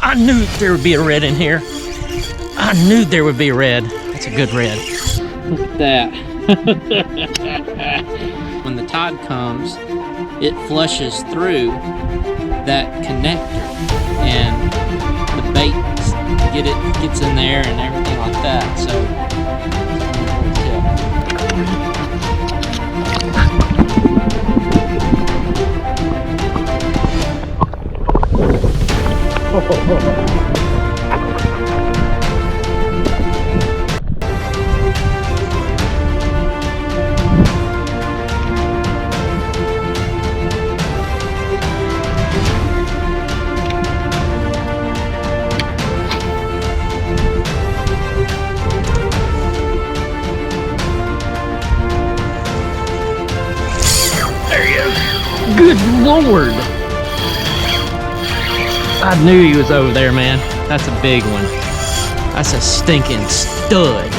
I knew there would be a red in here. I knew there would be a red. That's a good red. Look at that. When the tide comes, it flushes through that connector, and the bait gets in there and everything like that. So good Lord. I knew he was over there, man. That's a big one. That's a stinking stud.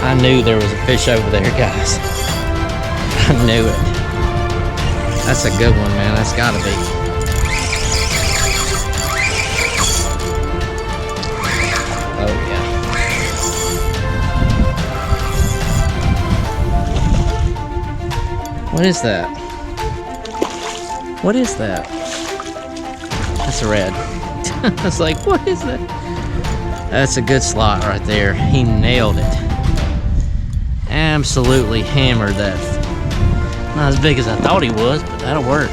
I knew there was a fish over there, guys. I knew it. That's a good one, man. That's gotta be. Oh, yeah. What is that? What is that? That's a red. I was like, what is that? That's a good slot right there. He nailed it. Absolutely hammered that. Not as big as I thought he was, but that'll work.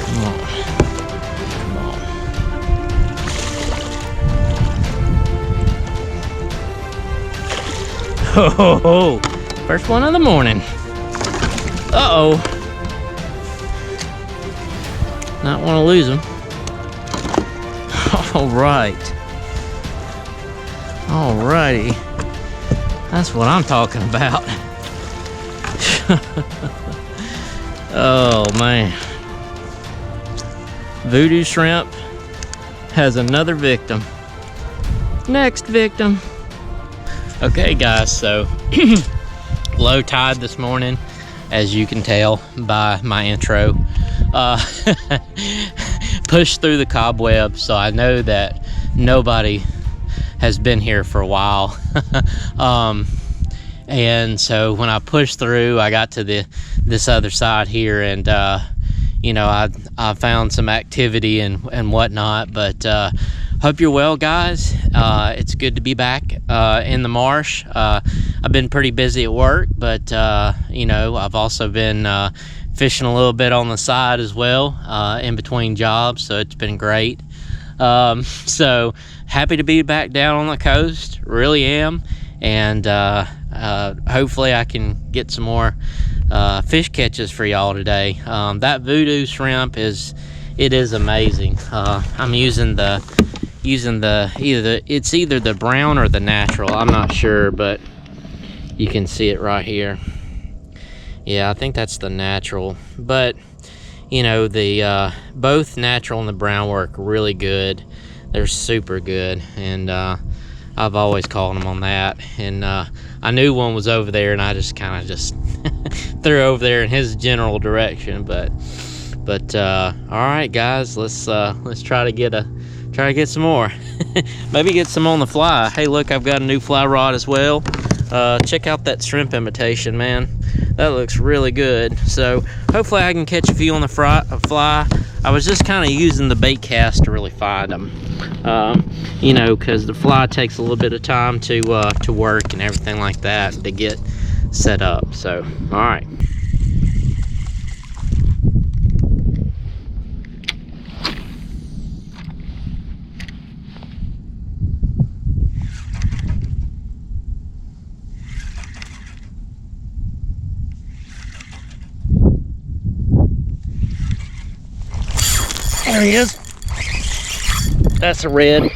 Come on. Come on. Ho ho ho! First one of the morning. Uh-oh. Not want to lose him. All right. Alrighty. That's what I'm talking about. Oh, man. Voodoo shrimp has another victim. Next victim. Okay, guys, so low tide this morning, as you can tell by my intro. Pushed through the cobweb, so I know that nobody has been here for a while. And so when I pushed through, I got to this other side here, and you know, I found some activity and whatnot. But hope you're well, guys. It's good to be back in the marsh. I've been pretty busy at work, but you know, I've also been fishing a little bit on the side as well, in between jobs, so it's been great. So happy to be back down on the coast, really am. And hopefully I can get some more fish catches for y'all today. That Vudu shrimp is amazing. I'm using either the brown or the natural, I'm not sure, but you can see it right here. Yeah, I think that's the natural, but you know, the both natural and the brown work really good. They're super good, and I've always called them on that. And I knew one was over there, and I just kind of just threw over there in his general direction. But all right, guys, let's try to get some more. Maybe get some on the fly. Hey, look, I've got a new fly rod as well. Check out that shrimp imitation, man. That looks really good. So hopefully I can catch a few on the fly. I was just kind of using the bait cast to really find them. You know, because the fly takes a little bit of time to work and everything like that to get set up. So, all right. There he is. That's a red.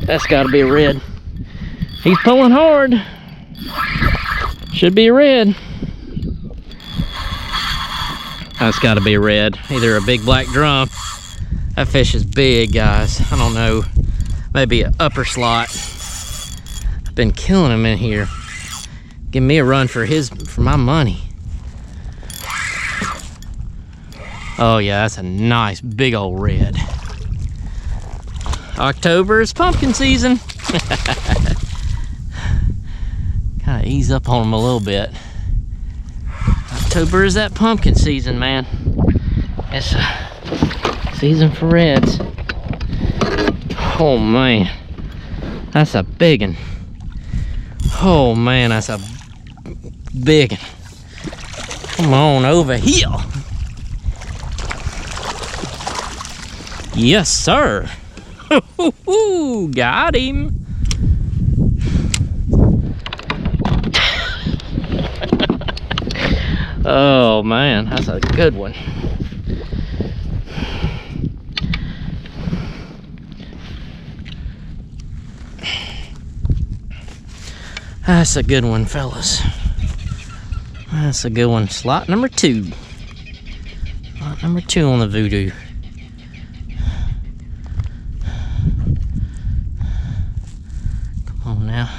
That's got to be a red. He's pulling hard. Should be a red. That's got to be a red. Either a big black drum. That fish is big, guys. I don't know. Maybe an upper slot. I've been killing him in here. Give me a run for my money. Oh yeah, that's a nice big old red. October is pumpkin season. Kind of ease up on them a little bit. October is that pumpkin season, man. It's a season for reds. Oh man, that's a big one. Oh man, that's a big one. Come on over here. Yes, sir. Got him. Oh man, that's a good one. That's a good one, fellas. That's a good one. Slot number 2. Slot number 2 on the Vudu. Come on now.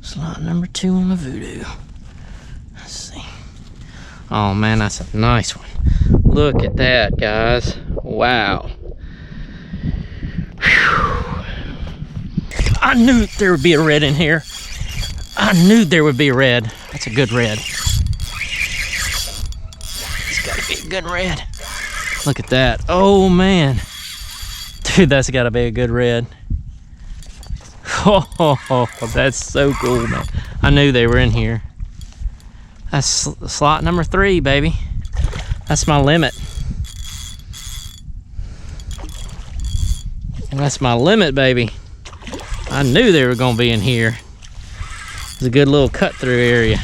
Slot number 2 on the Vudu. Let's see. Oh man, that's a nice one. Look at that, guys. Wow. I knew there would be a red in here. I knew there would be a red. That's a good red. It's gotta be a good red. Look at that. Oh man. Dude, that's gotta be a good red. Oh, that's so cool, man. I knew they were in here. That's slot number 3, baby. That's my limit. And that's my limit, baby. I knew they were gonna be in here. It's a good little cut through area.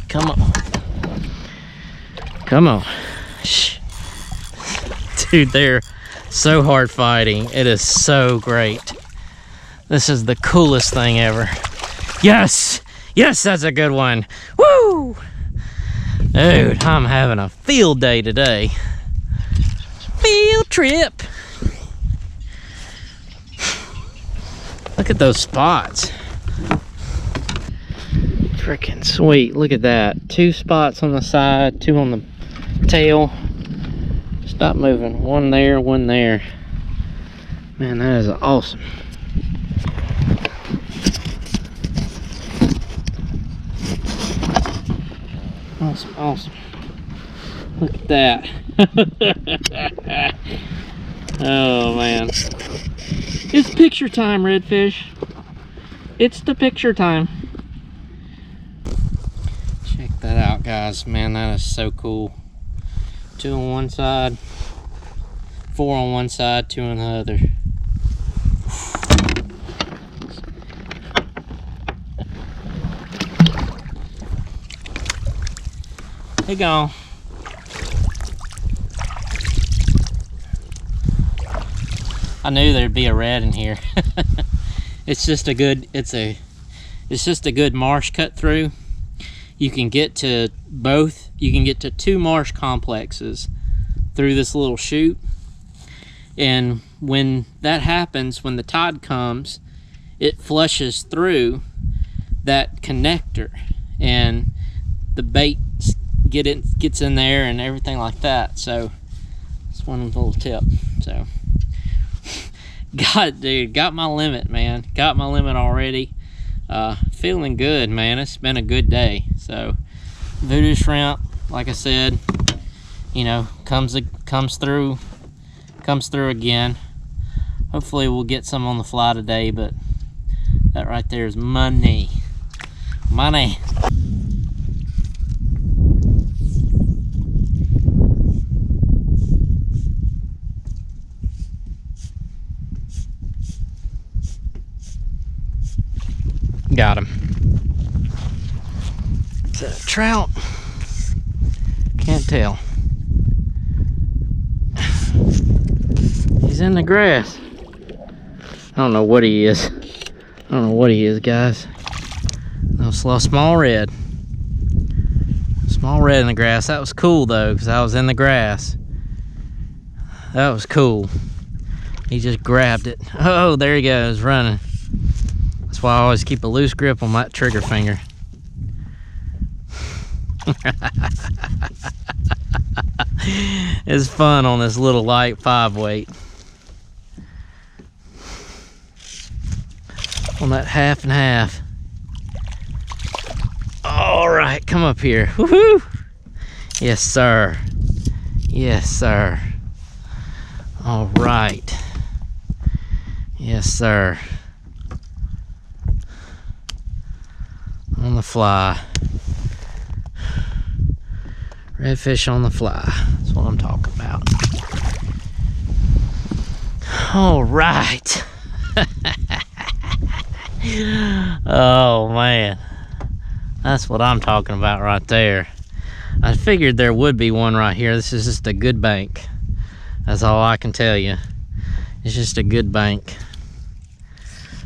Come on. Come on. Shh. Dude, they're so hard fighting. It is so great. This is the coolest thing ever. Yes! Yes, that's a good one. Woo! Dude, I'm having a field day today. Field trip. Look at those spots. Freaking sweet. Look at that. 2 spots on the side, 2 on the tail. Stop moving. 1 there, 1 there. Man, that is awesome. Awesome, awesome. Look at that. Oh man. It's picture time, redfish. It's the picture time. Check that out, guys. Man, that is so cool. 2 on one side, 4 on one side, 2 on the other. They gone. I knew there'd be a red in here. It's just a good, it's just a good marsh cut through. You can get to both, you can get to 2 marsh complexes through this little chute. And when that happens, when the tide comes, it flushes through that connector and the bait gets in there and everything like that. So it's one little tip. So got my limit, man. Got my limit already. Feeling good, man. It's been a good day. So Vudu shrimp, like I said, you know, comes through again. Hopefully we'll get some on the fly today, but that right there is money. Money. Got him. Is that a trout? Can't tell. He's in the grass. I don't know what he is. I don't know what he is, guys. No, small red. Small red in the grass. That was cool though, because I was in the grass. That was cool. He just grabbed it. Oh, there he goes, running. That's why I always keep a loose grip on that trigger finger. It's fun on this little light 5-weight. On that half and half. All right, come up here. Woohoo! Yes, sir. Yes, sir. All right. Yes, sir. On the fly. Redfish on the fly. That's what I'm talking about. All right. Oh, man. That's what I'm talking about right there. I figured there would be one right here. This is just a good bank. That's all I can tell you. It's just a good bank.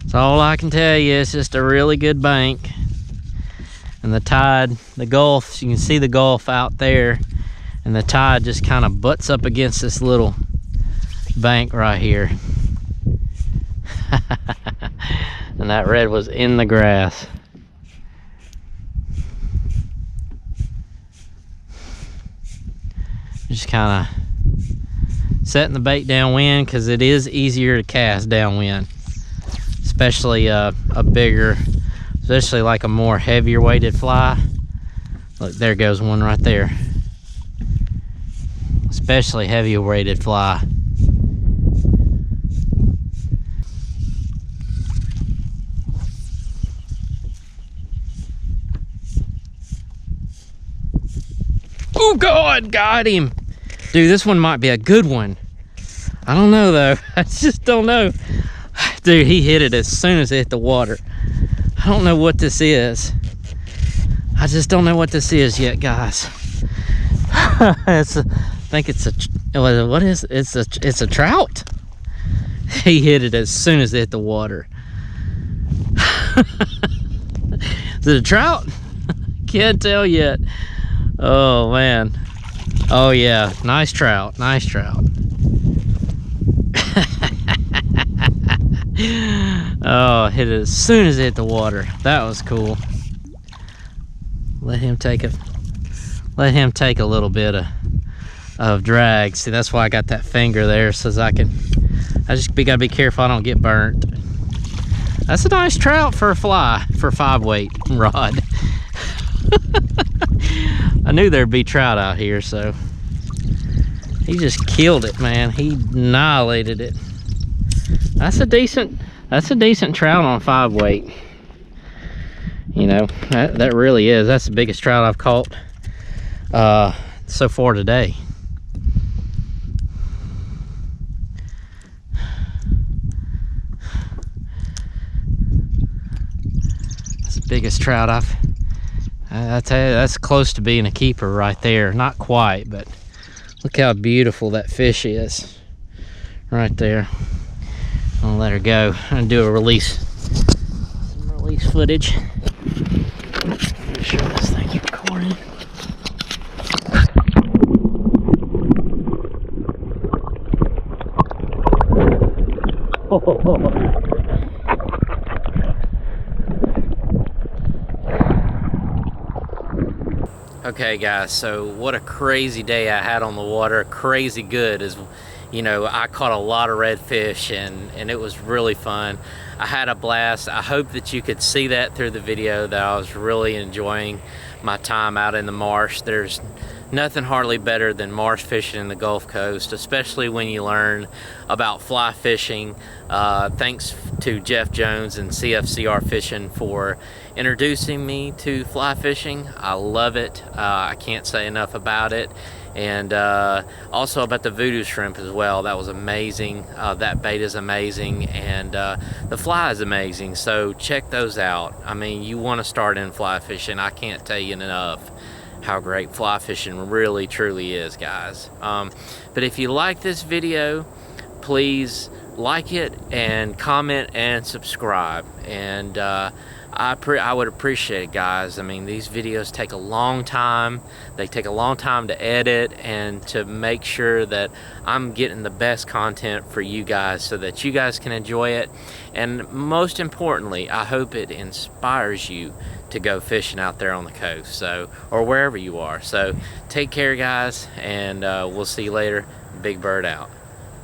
That's all I can tell you. It's just a really good bank. And the tide, the Gulf, you can see the Gulf out there. And the tide just kind of butts up against this little bank right here. And that red was in the grass. Just kind of setting the bait downwind because it is easier to cast downwind, especially a bigger, especially like a more heavier weighted fly. Look, there goes one right there. Especially heavier weighted fly. Oh God, got him. Dude, this one might be a good one. I don't know though. I just don't know. Dude, he hit it as soon as it hit the water. I don't know what this is. I just don't know what this is yet, guys. I think it's a, what is it? It's a trout. He hit it as soon as it hit the water. Is it a trout? Can't tell yet. Oh man. Oh yeah, nice trout, nice trout. Oh, hit it as soon as it hit the water. That was cool. Let him take a little bit of drag. See, that's why I got that finger there, so I just gotta be careful I don't get burnt. That's a nice trout for a fly, for a 5-weight rod. I knew there'd be trout out here, so he just killed it, man. He annihilated it. That's a decent trout on 5-weight. You know, that really is. That's the biggest trout I've caught so far today. That's the biggest trout I tell you, that's close to being a keeper right there. Not quite, but look how beautiful that fish is right there. I'm gonna let her go. I'm gonna do a release, some release footage. Make sure this thing's recording. Oh. Okay guys, so what a crazy day I had on the water. Crazy good. Is, you know, I caught a lot of redfish and it was really fun. I had a blast. I hope that you could see that through the video, that I was really enjoying my time out in the marsh. There's nothing hardly better than marsh fishing in the Gulf Coast, especially when you learn about fly fishing. Thanks to Jeff Jones and CFCR Fishing for introducing me to fly fishing. I love it. I can't say enough about it. And also about the Vudu shrimp as well. That was amazing. That bait is amazing, and the fly is amazing. So check those out. I mean, you want to start in fly fishing. I can't tell you enough how great fly fishing really truly is, guys. But if you like this video, please like it and comment and subscribe. And I would appreciate it, guys. I mean, these videos take a long time. They take a long time to edit and to make sure that I'm getting the best content for you guys so that you guys can enjoy it. And most importantly, I hope it inspires you to go fishing out there on the coast, so, or wherever you are. So take care, guys, and we'll see you later. Big Bird out.